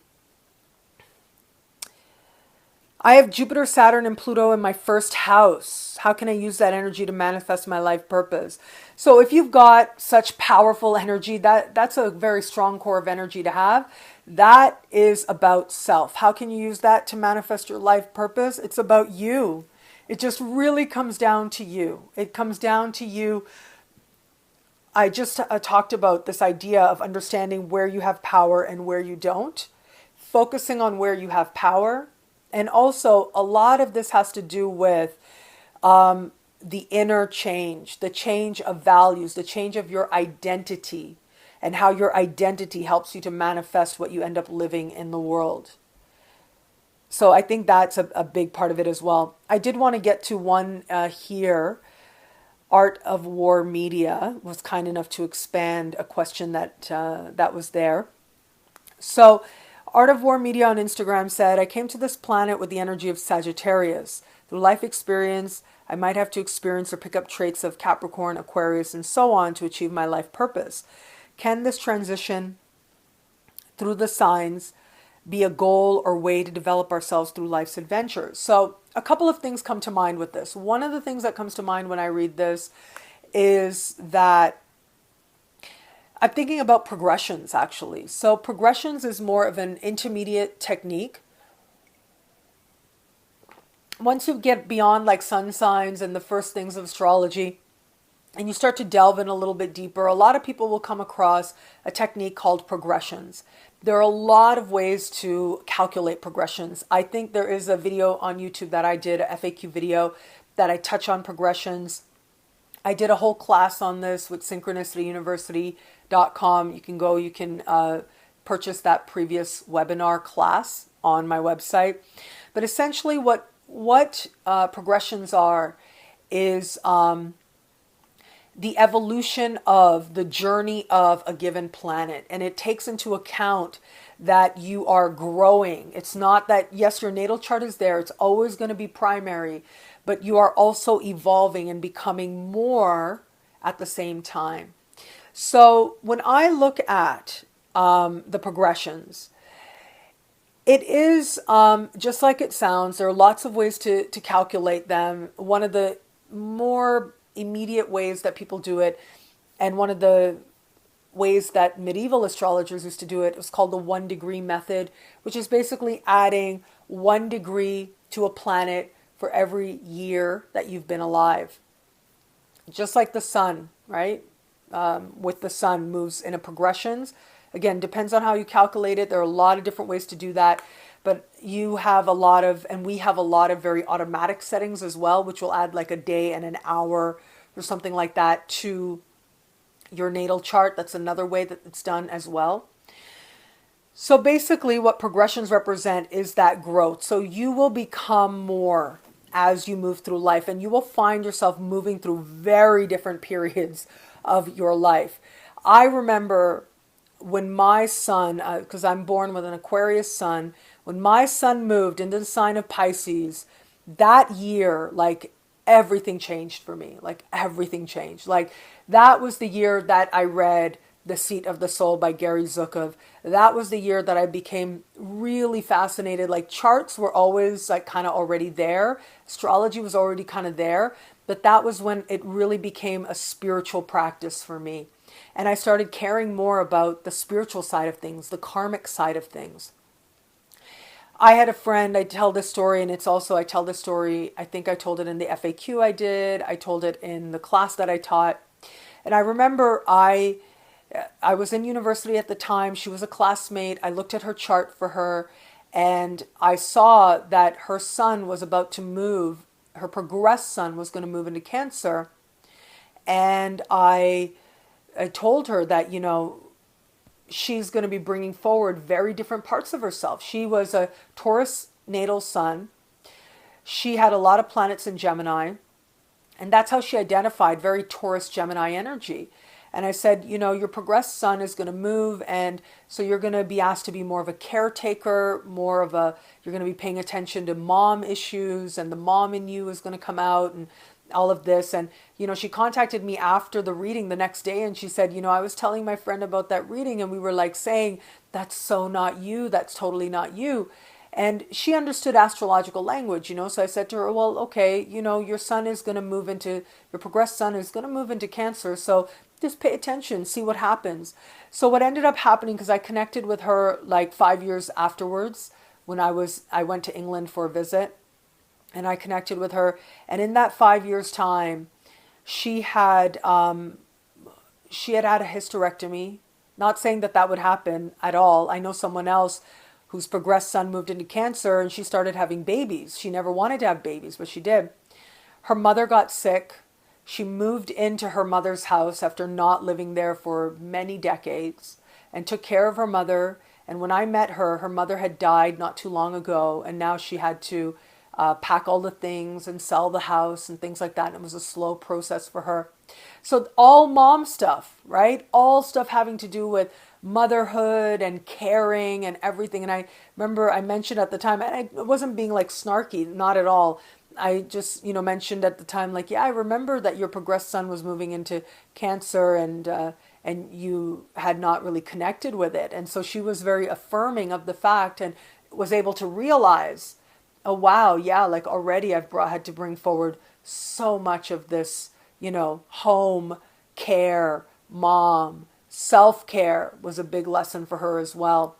I have Jupiter, Saturn, and Pluto in my first house. How can I use that energy to manifest my life purpose? So if you've got such powerful energy, that's a very strong core of energy to have. That is about self. How can you use that to manifest your life purpose? It's about you. It just really comes down to you. It comes down to you. I just talked about this idea of understanding where you have power and where you don't, focusing on where you have power. And also, a lot of this has to do with the inner change, the change of values, the change of your identity, and how your identity helps you to manifest what you end up living in the world. So I think that's a big part of it as well. I did want to get to one here. Art of War Media was kind enough to expand a question that was there. So Art of War Media on Instagram said, I came to this planet with the energy of Sagittarius. Through life experience, I might have to experience or pick up traits of Capricorn, Aquarius, and so on to achieve my life purpose. Can this transition through the signs be a goal or way to develop ourselves through life's adventures? So a couple of things come to mind with this. One of the things that comes to mind when I read this is that I'm thinking about progressions, actually. So progressions is more of an intermediate technique. Once you get beyond like sun signs and the first things of astrology, and you start to delve in a little bit deeper, a lot of people will come across a technique called progressions. There are a lot of ways to calculate progressions. I think there is a video on YouTube that I did, a FAQ video, that I touch on progressions. I did a whole class on this with synchronicityuniversity.com. You can go, you can purchase that previous webinar class on my website. But essentially what progressions are is the evolution of the journey of a given planet. And it takes into account that you are growing. It's not that, yes, your natal chart is there. It's always going to be primary, but you are also evolving and becoming more at the same time. So when I look at the progressions, it is just like it sounds. There are lots of ways to calculate them. One of the more immediate ways that people do it, and one of the ways that medieval astrologers used to do it, was called the 1 degree method, which is basically adding 1 degree to a planet for every year that you've been alive. Just like the sun, right? With the sun moves in a progressions. Again, depends on how you calculate it. There are a lot of different ways to do that. But you have a lot of, and we have a lot of very automatic settings as well, which will add like a day and an hour or something like that to your natal chart. That's another way that it's done as well. So basically what progressions represent is that growth. So you will become more as you move through life, and you will find yourself moving through very different periods of your life. I remember when my son, because I'm born with an Aquarius sun, when my son moved into the sign of Pisces, that year, like everything changed for me. Like everything changed. Like that was the year that I read The Seat of the Soul by Gary Zukov. That was the year that I became really fascinated. Like charts were always like kind of already there. Astrology was already kind of there. But that was when it really became a spiritual practice for me. And I started caring more about the spiritual side of things, the karmic side of things. I had a friend, I tell this story, and it's also, I tell this story, I think I told it in the FAQ I did, I told it in the class that I taught. And I remember I was in university at the time, she was a classmate, I looked at her chart for her, and I saw that her son was about to move her progressed sun was going to move into Cancer. And I told her that, she's going to be bringing forward very different parts of herself. She was a Taurus natal sun. She had a lot of planets in Gemini. And that's how she identified very Taurus Gemini energy. And I said, your progressed sun is going to move. And so you're going to be asked to be more of a caretaker, you're going to be paying attention to mom issues, and the mom in you is going to come out, and all of this. And, she contacted me after the reading the next day, and she said, I was telling my friend about that reading, and we were like saying, that's so not you. That's totally not you. And she understood astrological language, so I said to her, well, okay, your sun is going to move into, your progressed sun is going to move into Cancer. So just pay attention, see what happens. So what ended up happening, because I connected with her like 5 years afterwards when I went to England for a visit, and I connected with her. And in that 5 years time, she had had a hysterectomy. Not saying that would happen at all. I know someone else whose progressed sun moved into Cancer, and she started having babies. She never wanted to have babies, but she did. Her mother got sick. She moved into her mother's house after not living there for many decades, and took care of her mother. And when I met her, her mother had died not too long ago, and now she had to pack all the things and sell the house and things like that. And it was a slow process for her. So all mom stuff, right? All stuff having to do with motherhood and caring and everything. And I remember I mentioned at the time, and I wasn't being like snarky, not at all. I just, mentioned at the time, like, yeah, I remember that your progressed sun was moving into Cancer, and you had not really connected with it. And so she was very affirming of the fact, and was able to realize, oh, wow, yeah, like already I've had to bring forward so much of this, home care, mom, self-care was a big lesson for her as well.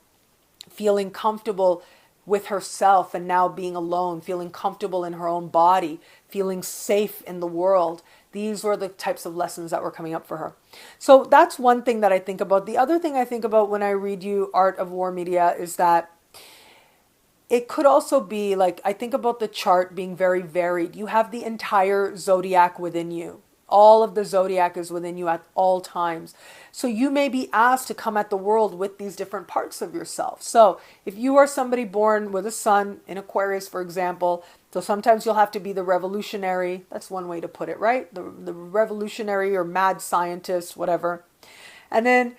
Feeling comfortable with herself, and now being alone, feeling comfortable in her own body, feeling safe in the world. These were the types of lessons that were coming up for her. So that's one thing that I think about. The other thing I think about when I read you Art of War Media is that it could also be like, I think about the chart being very varied. You have the entire zodiac within you. All of the zodiac is within you at all times. So you may be asked to come at the world with these different parts of yourself. So if you are somebody born with a sun in Aquarius, for example, so sometimes you'll have to be the revolutionary. That's one way to put it, right? The revolutionary or mad scientist, whatever. And then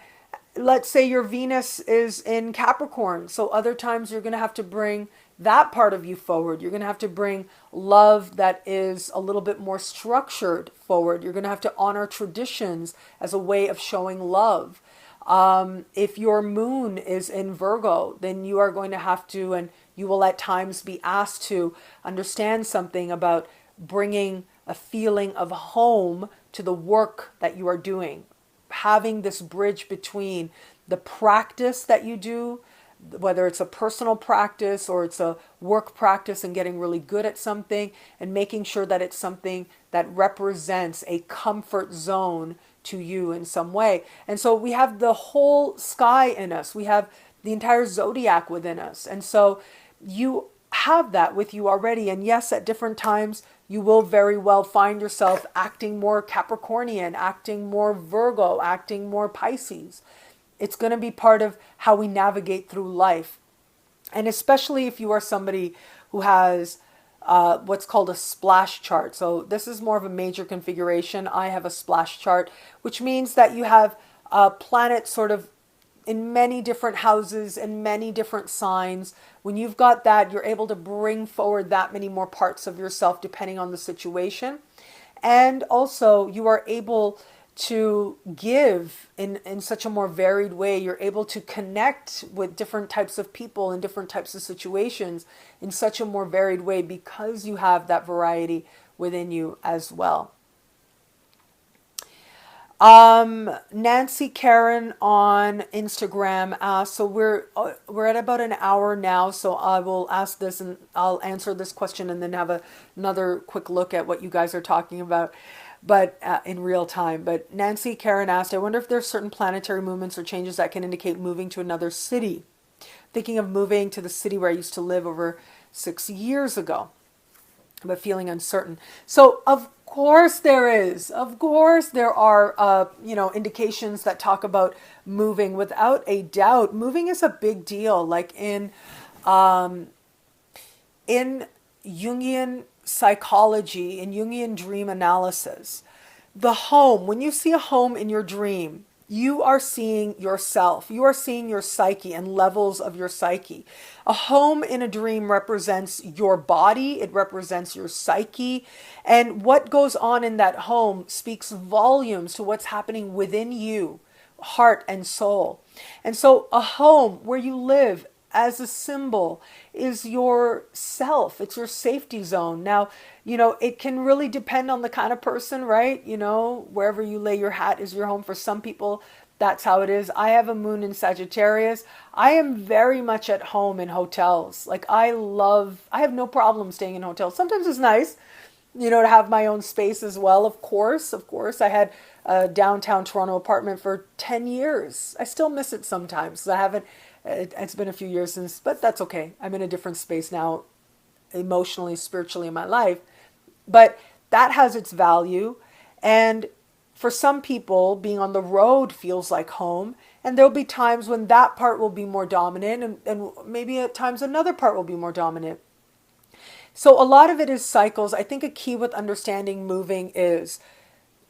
let's say your Venus is in Capricorn. So other times you're going to have to bring that part of you forward. You're going to have to bring love that is a little bit more structured forward. You're going to have to honor traditions as a way of showing love. If your moon is in Virgo, then you are going to have to, and you will at times be asked to understand something about bringing a feeling of home to the work that you are doing. Having this bridge between the practice that you do, whether it's a personal practice or it's a work practice, and getting really good at something, and making sure that it's something that represents a comfort zone to you in some way. And so we have the whole sky in us. We have the entire zodiac within us. And so you have that with you already. And yes, at different times, you will very well find yourself acting more Capricornian, acting more Virgo, acting more Pisces. It's going to be part of how we navigate through life. And especially if you are somebody who has what's called a splash chart. So this is more of a major configuration. I have a splash chart, which means that you have planets sort of in many different houses and many different signs. When you've got that, you're able to bring forward that many more parts of yourself depending on the situation. And also you are able to give in such a more varied way. You're able to connect with different types of people in different types of situations in such a more varied way because you have that variety within you as well. Nancy Karen on Instagram asked, so we're at about an hour now, so I will ask this and I'll answer this question and then have another quick look at what you guys are talking about, but in real time. But Nancy Karen asked, I wonder if there's certain planetary movements or changes that can indicate moving to another city. Thinking of moving to the city where I used to live over 6 years ago. but feeling uncertain. So of course there is. Of course there are, indications that talk about moving. Without a doubt, moving is a big deal. Like in Jungian psychology, in Jungian dream analysis, the home, when you see a home in your dream, you are seeing yourself. You are seeing your psyche and levels of your psyche. A home in a dream represents your body, it represents your psyche, and what goes on in that home speaks volumes to what's happening within you, heart and soul. And so a home where you live as a symbol is your self. It's your safety zone. Now, it can really depend on the kind of person, right? Wherever you lay your hat is your home. For some people, that's how it is. I have a moon in Sagittarius. I am very much at home in hotels. Like I have no problem staying in hotels. Sometimes it's nice, to have my own space as well. Of course, I had a downtown Toronto apartment for 10 years. I still miss it sometimes. It's been a few years since, but that's okay. I'm in a different space now, emotionally, spiritually in my life. But that has its value. And for some people, being on the road feels like home. And there'll be times when that part will be more dominant, and maybe at times another part will be more dominant. So a lot of it is cycles. I think a key with understanding moving is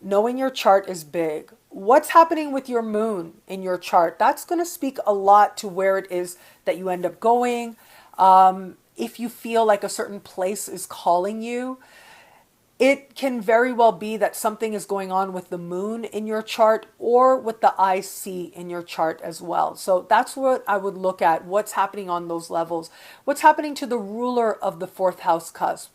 knowing your chart is big. What's happening with your moon in your chart? That's going to speak a lot to where it is that you end up going. If you feel like a certain place is calling you, it can very well be that something is going on with the moon in your chart or with the IC in your chart as well. So that's what I would look at. What's happening on those levels? What's happening to the ruler of the fourth house cusp?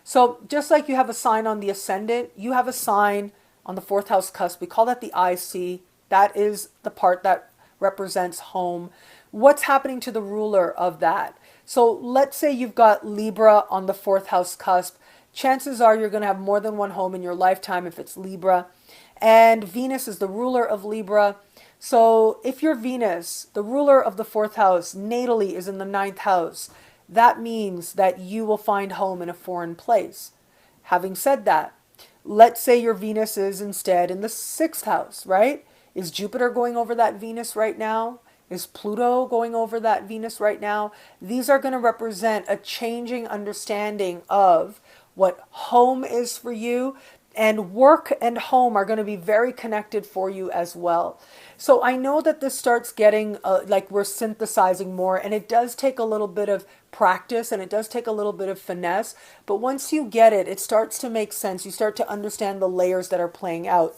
So just like you have a sign on the ascendant, you have a sign on the fourth house cusp. We call that the IC. That is the part that represents home. What's happening to the ruler of that? So let's say you've got Libra on the fourth house cusp. Chances are you're going to have more than one home in your lifetime if it's Libra. And Venus is the ruler of Libra. So if your Venus, the ruler of the fourth house, natally is in the ninth house, that means that you will find home in a foreign place. Having said that, let's say your Venus is instead in the sixth house, right? Is Jupiter going over that Venus right now? Is Pluto going over that Venus right now? These are going to represent a changing understanding of what home is for you, and work and home are going to be very connected for you as well. So I know that this starts getting like we're synthesizing more, and it does take a little bit of practice and it does take a little bit of finesse, but once you get it, it starts to make sense. You start to understand the layers that are playing out.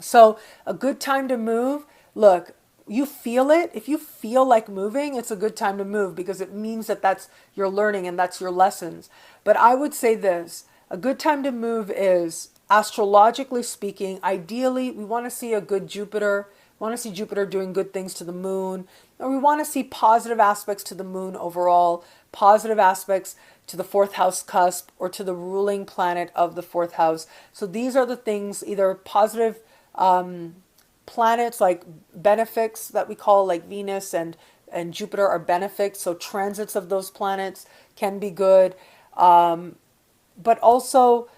So a good time to move, look, you feel it. If you feel like moving, it's a good time to move because it means that that's your learning and that's your lessons. But I would say this, a good time to move is, astrologically speaking, ideally, we want to see a good Jupiter. We want to see Jupiter doing good things to the moon. Or we want to see positive aspects to the moon overall, positive aspects to the fourth house cusp or to the ruling planet of the fourth house. So these are the things, either positive planets like benefics that we call, like Venus and Jupiter are benefics. So transits of those planets can be good. But also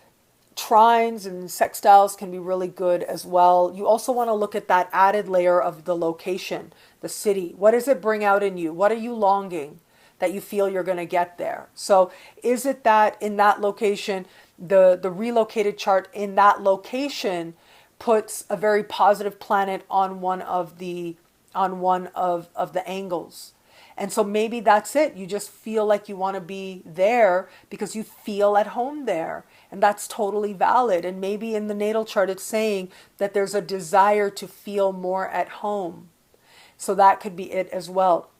trines and sextiles can be really good as well. You also want to look at that added layer of the location, the city. What does it bring out in you? What are you longing that you feel you're going to get there? So is it that in that location, the relocated chart in that location puts a very positive planet on one of the angles? And so maybe that's it. You just feel like you want to be there because you feel at home there. And that's totally valid. And maybe in the natal chart, it's saying that there's a desire to feel more at home. So that could be it as well.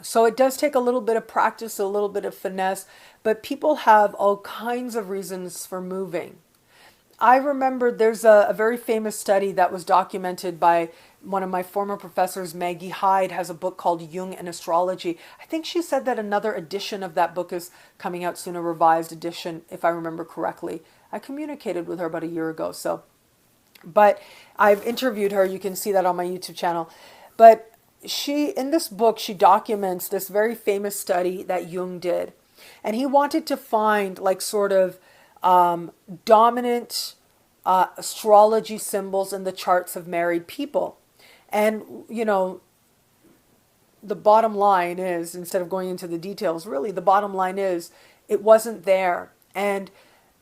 So it does take a little bit of practice, a little bit of finesse, but people have all kinds of reasons for moving. I remember there's a very famous study that was documented by one of my former professors, Maggie Hyde, has a book called Jung and Astrology. I think she said that another edition of that book is coming out soon, a revised edition, if I remember correctly. I communicated with her about a year ago, but I've interviewed her. You can see that on my YouTube channel. But in this book, she documents this very famous study that Jung did. And he wanted to find like sort of dominant astrology symbols in the charts of married people. And, the bottom line is, instead of going into the details, really, the bottom line is it wasn't there. And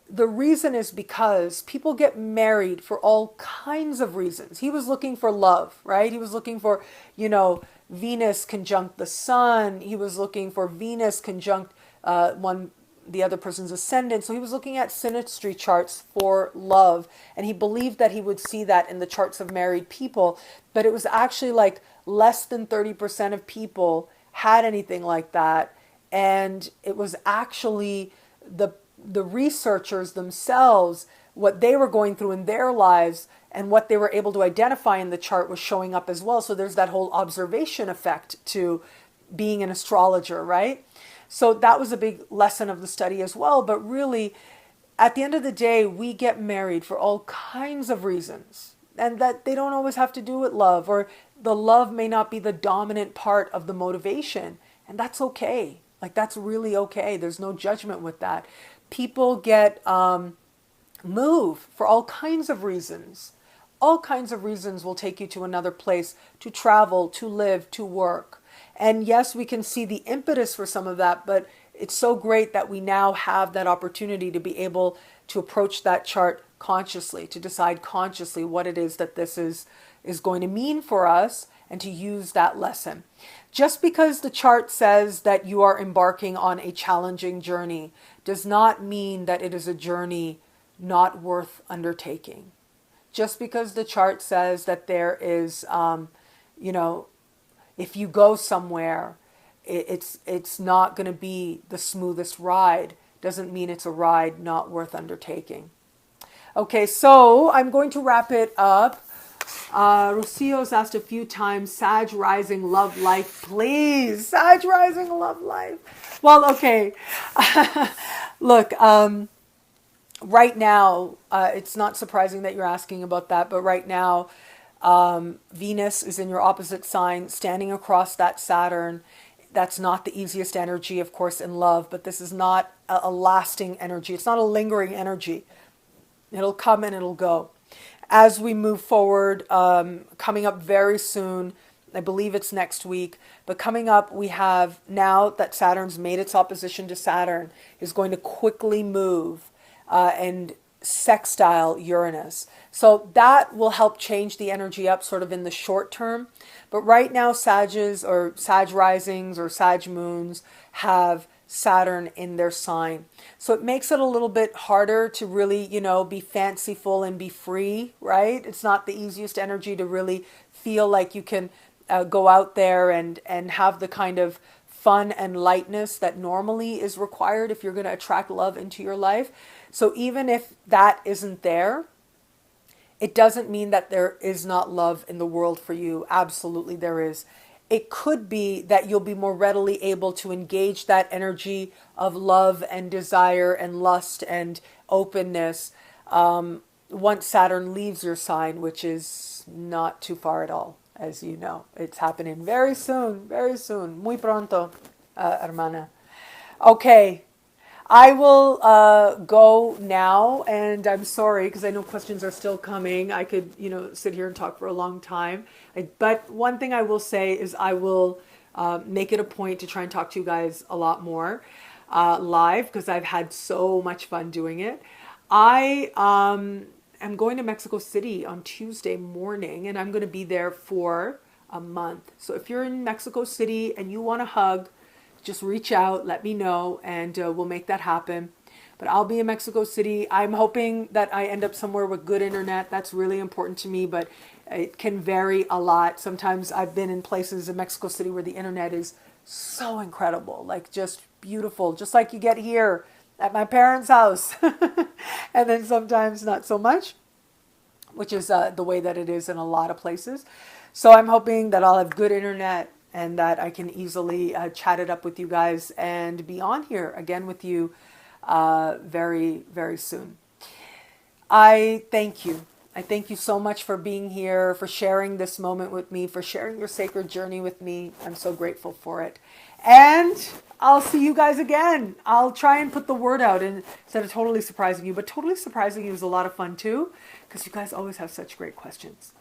the reason is because people get married for all kinds of reasons. He was looking for love, right? He was looking for, Venus conjunct the sun. He was looking for Venus conjunct the other person's ascendant. So he was looking at synastry charts for love. And he believed that he would see that in the charts of married people. But it was actually like less than 30% of people had anything like that. And it was actually the researchers themselves, what they were going through in their lives and what they were able to identify in the chart was showing up as well. So there's that whole observation effect to being an astrologer, right? So that was a big lesson of the study as well. But really, at the end of the day, we get married for all kinds of reasons. And that they don't always have to do with love, or the love may not be the dominant part of the motivation. And that's okay. Like, that's really okay. There's no judgment with that. People get moved for all kinds of reasons. All kinds of reasons will take you to another place, to travel, to live, to work. And yes, we can see the impetus for some of that, but it's so great that we now have that opportunity to be able to approach that chart consciously, to decide consciously what it is that this is going to mean for us, and to use that lesson. Just because the chart says that you are embarking on a challenging journey does not mean that it is a journey not worth undertaking. Just because the chart says that there is, if you go somewhere, it's not going to be the smoothest ride, doesn't mean it's a ride not worth undertaking. Okay, so I'm going to wrap it up. Rocio's asked a few times, Sag rising, love life, please. Sag rising, love life. Well, okay. Look, right now, it's not surprising that you're asking about that, but right now, Venus is in your opposite sign, standing across that Saturn. That's not the easiest energy, of course, in love, but this is not a lasting energy. It's not a lingering energy. It'll come and it'll go. As we move forward, coming up very soon, I believe it's next week, but coming up, we have, now that Saturn's made its opposition to Saturn, is going to quickly move and sextile Uranus. So that will help change the energy up sort of in the short term. But right now, Sages or Sag risings or Sag moons have Saturn in their sign. So it makes it a little bit harder to really, be fanciful and be free, right? It's not the easiest energy to really feel like you can go out there and have the kind of fun and lightness that normally is required if you're going to attract love into your life. So even if that isn't there, it doesn't mean that there is not love in the world for you. Absolutely there is. It could be that you'll be more readily able to engage that energy of love and desire and lust and openness once Saturn leaves your sign, which is not too far at all, as you know. It's happening very soon, muy pronto, hermana. Okay, I will go now, and I'm sorry because I know questions are still coming. I could, sit here and talk for a long time. But one thing I will say is I will make it a point to try and talk to you guys a lot more live because I've had so much fun doing it. I am going to Mexico City on Tuesday morning, and I'm going to be there for a month. So if you're in Mexico City and you want a hug, just reach out, let me know, and we'll make that happen. But I'll be in Mexico City. I'm hoping that I end up somewhere with good internet. That's really important to me, but it can vary a lot. Sometimes I've been in places in Mexico City where the internet is so incredible, like just beautiful, just like you get here at my parents' house. And then sometimes not so much, which is the way that it is in a lot of places. So I'm hoping that I'll have good internet and that I can easily chat it up with you guys and be on here again with you very, very soon. I thank you. I thank you so much for being here, for sharing this moment with me, for sharing your sacred journey with me. I'm so grateful for it. And I'll see you guys again. I'll try and put the word out instead of totally surprising you. But totally surprising you is a lot of fun too, because you guys always have such great questions.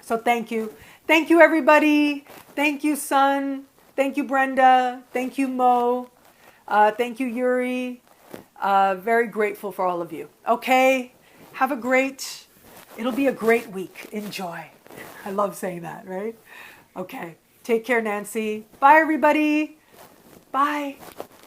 So thank you. Thank you, everybody. Thank you, Sun. Thank you, Brenda. Thank you, Mo. Thank you, Yuri. Very grateful for all of you. Okay. Have a great, it'll be a great week. Enjoy. I love saying that, right? Okay. Take care, Nancy. Bye, everybody. Bye.